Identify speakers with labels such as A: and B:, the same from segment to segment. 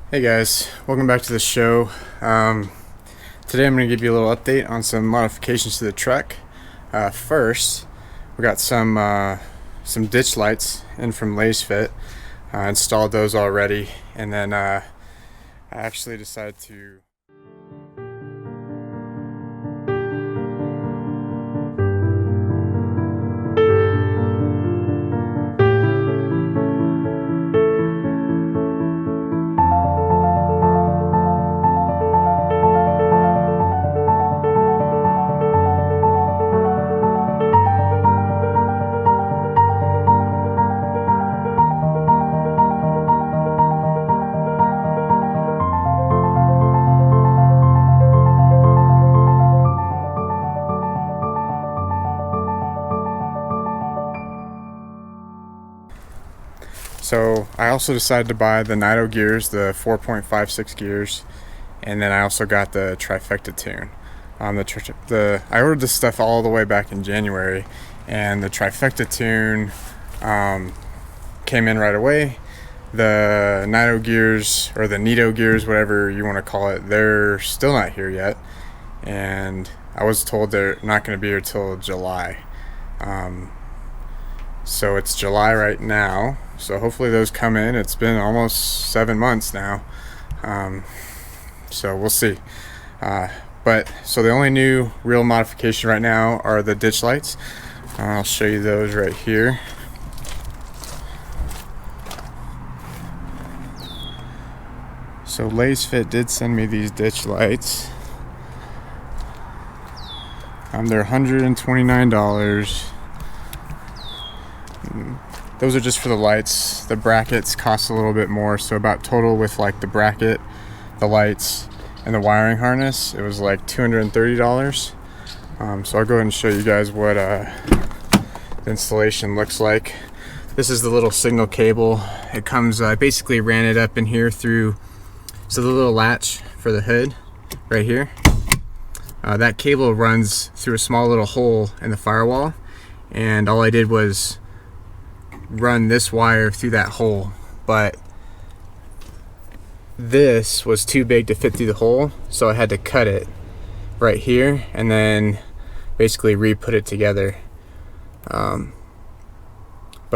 A: Hey guys, welcome back to the show. Today I'm going to give you a little update on some modifications to the truck. First, we got some ditch lights in from Lasfit. Installed those already, and then I actually decided to So I also decided to buy the Nitto gears, the 4.56 gears, and then I also got the Trifecta tune. I ordered this stuff all the way back in January, and the Trifecta tune came in right away. The Nitto gears, or the Nitto gears, whatever you want to call it, they're still not here yet, and I was told they're not going to be here till July. So it's July right now, so hopefully those come in. It's been almost 7 months now, so we'll see. So the only new real modification right now are the ditch lights. I'll show you those right here. So Lasfit did send me these ditch lights. They're $129. Those are just for the lights. The brackets cost a little bit more, so about total with like the bracket, the lights, and the wiring harness, it was like $230. So I'll go ahead and show you guys what the installation looks like. This is the little signal cable. It comes, I basically ran it up in here through, so the little latch for the hood right here. That cable runs through a small little hole in the firewall, and all I did was run this wire through that hole, but this was too big to fit through the hole, so I had to cut it right here and then basically re-put it together. But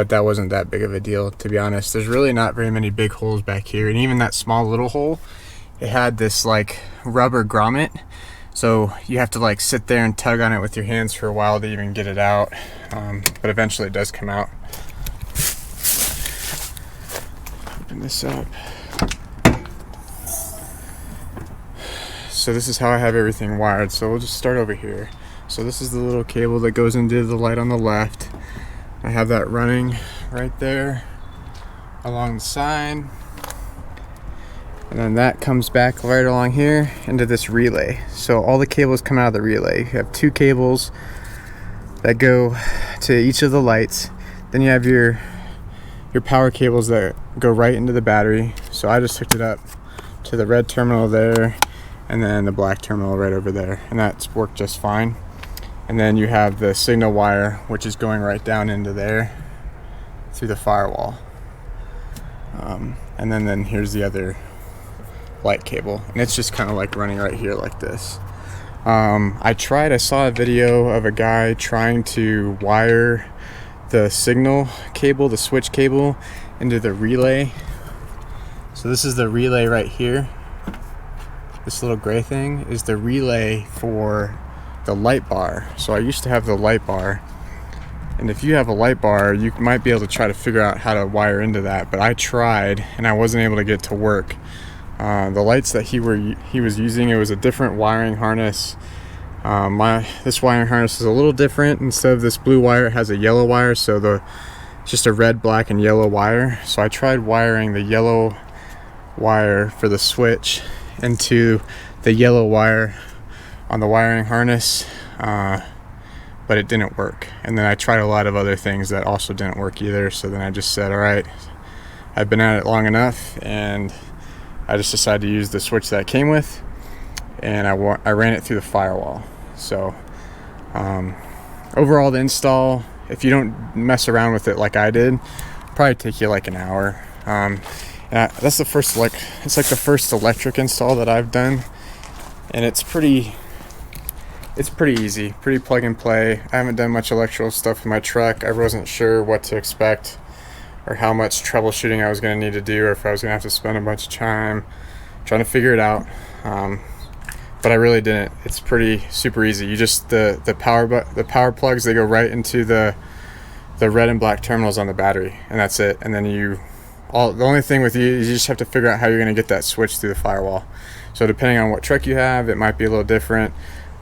A: that wasn't that big of a deal, to be honest. There's really not very many big holes back here, and even that small little hole, it had this like rubber grommet, so you have to like sit there and tug on it with your hands for a while to even get it out, but eventually it does come out. Open this up. So this is how I have everything wired. So we'll just start over here. So this is the little cable that goes into the light on the left. I have that running right there along the side, and then that comes back right along here into this relay. So all the cables come out of the relay. You have two cables that go to each of the lights. Then you have your power cables that go right into the battery. So I just hooked it up to the red terminal there, and then the black terminal right over there, and that's worked just fine. And then you have the signal wire, which is going right down into there through the firewall. And then here's the other light cable, and it's just kind of like running right here like this. I saw a video of a guy trying to wire the signal cable, the switch cable, into the relay. So this is the relay right here. This little gray thing is the relay for the light bar. So I used to have the light bar, and if you have a light bar, you might be able to try to figure out how to wire into that, but I tried and I wasn't able to get it to work. The lights that he was using, it was a different wiring harness. This wiring harness is a little different. Instead of this blue wire, it has a yellow wire, so it's just a red, black, and yellow wire. So I tried wiring the yellow wire for the switch into the yellow wire on the wiring harness, but it didn't work. And then I tried a lot of other things that also didn't work either. So then I just said, all right, I've been at it long enough, and I just decided to use the switch that it came with, and I ran it through the firewall. So overall, the install, if you don't mess around with it like I did, probably take you like an hour. That's the first, like, it's like the first electric install that I've done, and it's pretty easy, pretty plug and play. I haven't done much electrical stuff with my truck. I wasn't sure what to expect or how much troubleshooting I was going to need to do, or if I was going to have to spend a bunch of time trying to figure it out. But I really didn't. It's pretty super easy. You just the power plugs, they go right into the red and black terminals on the battery, and that's it. And then the only thing with you is you just have to figure out how you're going to get that switch through the firewall. So depending on what truck you have, it might be a little different.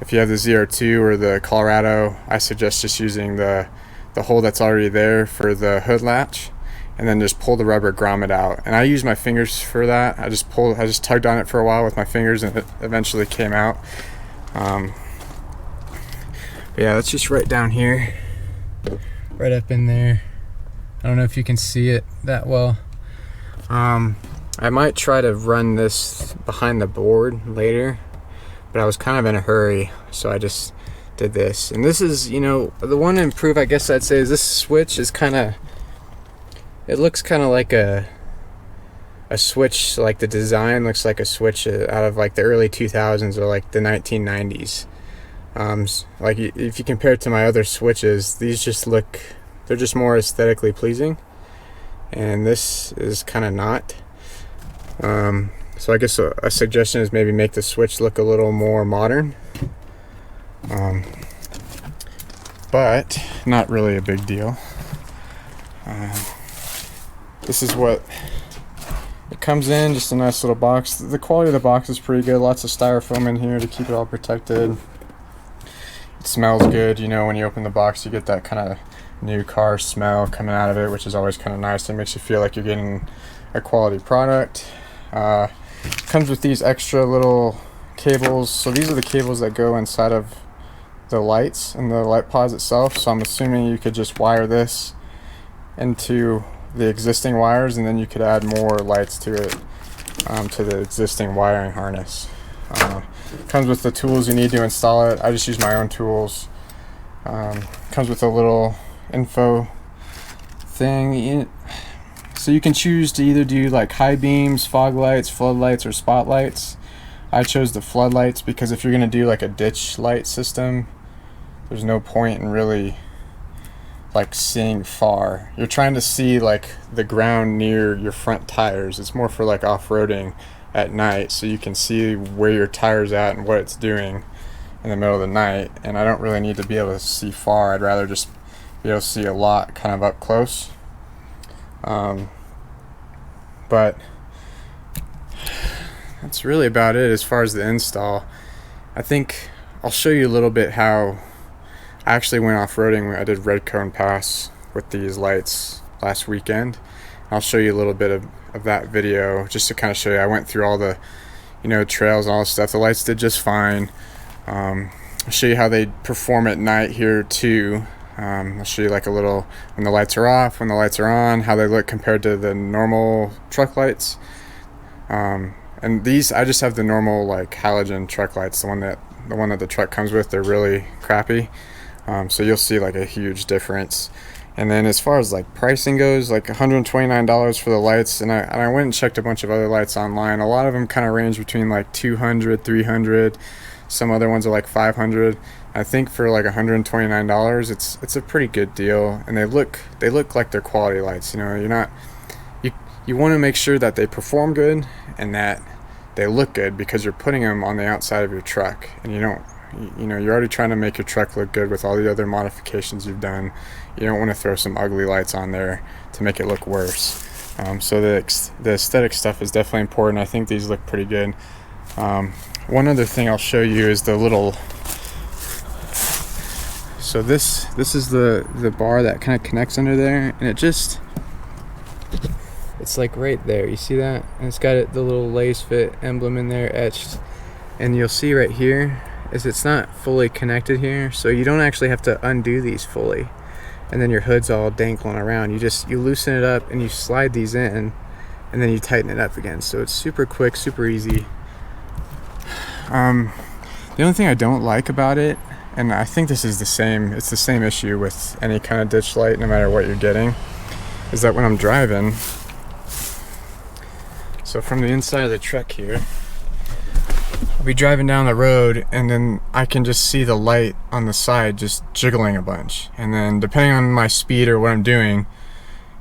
A: If you have the ZR2 or the Colorado, I suggest just using the hole that's already there for the hood latch, and then just pull the rubber grommet out. And I use my fingers for that. I just tugged on it for a while with my fingers, and it eventually came out. But yeah, that's just right down here, right up in there. I don't know if you can see it that well. I might try to run this behind the board later, but I was kind of in a hurry, so I just did this. And this is, you know, the one to improve, I guess I'd say, is this switch is kind of, it looks kind of like a switch, like the design looks like a switch out of like the early 2000s or like the 1990s. Like if you compare it to my other switches, these just look, they're just more aesthetically pleasing, and this is kind of not. So I guess a suggestion is maybe make the switch look a little more modern, but not really a big deal. This is what it comes in, just a nice little box. The quality of the box is pretty good. Lots of styrofoam in here to keep it all protected. It smells good, you know, when you open the box you get that kind of new car smell coming out of it, which is always kind of nice. It makes you feel like you're getting a quality product. Comes with these extra little cables. So these are the cables that go inside of the lights and the light pods itself. So I'm assuming you could just wire this into the existing wires, and then you could add more lights to it, to the existing wiring harness. Comes with the tools you need to install it. I just use my own tools. Comes with a little info thing. So you can choose to either do like high beams, fog lights, floodlights, or spotlights. I chose the floodlights because if you're going to do like a ditch light system, there's no point in really like seeing far. You're trying to see like the ground near your front tires. It's more for like off-roading at night, so you can see where your tire's at and what it's doing in the middle of the night. And I don't really need to be able to see far. I'd rather just be able to see a lot kind of up close. But that's really about it as far as the install. I think I'll show you a little bit how I actually went off-roading. I did Red Cone Pass with these lights last weekend. I'll show you a little bit of that video just to kind of show you. I went through all the, you know, trails and all this stuff. The lights did just fine. I'll show you how they perform at night here too. I'll show you like a little when the lights are off, when the lights are on, how they look compared to the normal truck lights. And these, I just have the normal like halogen truck lights, the one that the truck comes with. They're really crappy. So you'll see like a huge difference. And then as far as like pricing goes, like $129 for the lights, and I went and checked a bunch of other lights online. A lot of them kind of range between like $200, $300. Some other ones are like $500. I think for like $129, it's a pretty good deal, and they look like they're quality lights. You know, you want to make sure that they perform good and that they look good, because you're putting them on the outside of your truck, and you know you're already trying to make your truck look good with all the other modifications you've done. You don't want to throw some ugly lights on there to make it look worse. So the aesthetic stuff is definitely important. I think these look pretty good. One other thing I'll show you is the little. So this is the bar that kind of connects under there, and it's like right there. You see that? And it's got the little Lasfit emblem in there etched. And you'll see right here is it's not fully connected here, so you don't actually have to undo these fully. And then your hood's all dangling around. You loosen it up and you slide these in, and then you tighten it up again. So it's super quick, super easy. The only thing I don't like about it, and I think this is it's the same issue with any kind of ditch light, no matter what you're getting, is that when I'm driving, So from the inside of the truck here, I'll be driving down the road and then I can just see the light on the side just jiggling a bunch. And then depending on my speed or what I'm doing,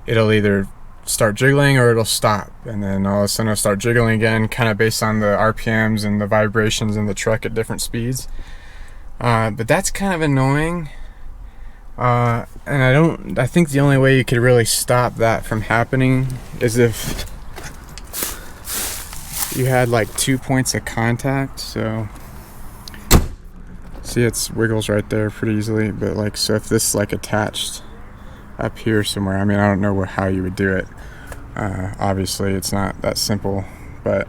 A: it'll either start jiggling or it'll stop. And then all of a sudden it'll start jiggling again, kind of based on the RPMs and the vibrations in the truck at different speeds. But that's kind of annoying. And I think the only way you could really stop that from happening is if you had like 2 points of contact. So see, it wiggles right there pretty easily, but like, so if this like attached up here somewhere, I mean, I don't know how you would do it. Obviously it's not that simple, but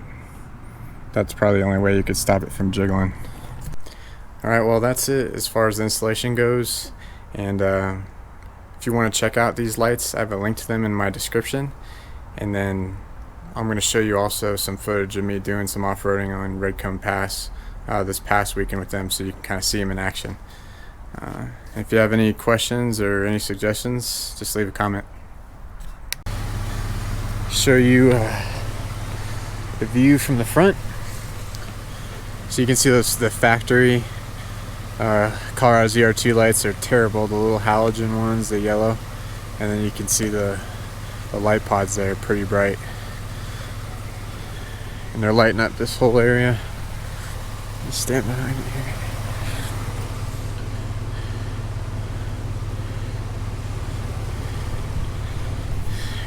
A: that's probably the only way you could stop it from jiggling. Alright, well that's it as far as the installation goes. And if you want to check out these lights, I have a link to them in my description. And then I'm going to show you also some footage of me doing some off-roading on Redcomb Pass this past weekend with them, so you can kind of see them in action. If you have any questions or any suggestions, just leave a comment. Show you the view from the front. So you can see the factory Colorado ZR2 lights are terrible, the little halogen ones, the yellow. And then you can see the light pods there, pretty bright. And they're lighting up this whole area. Just stand behind me here.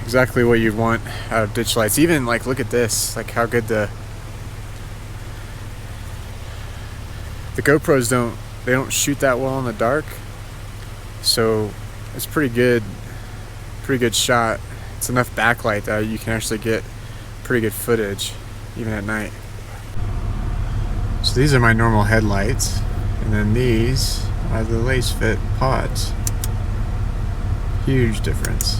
A: Exactly what you'd want out of ditch lights. Even like, look at this, like how good the GoPros don't shoot that well in the dark. So it's pretty good shot. It's enough backlight that you can actually get pretty good footage even at night. So these are my normal headlights, and then these are the Lasfit pods. Huge difference.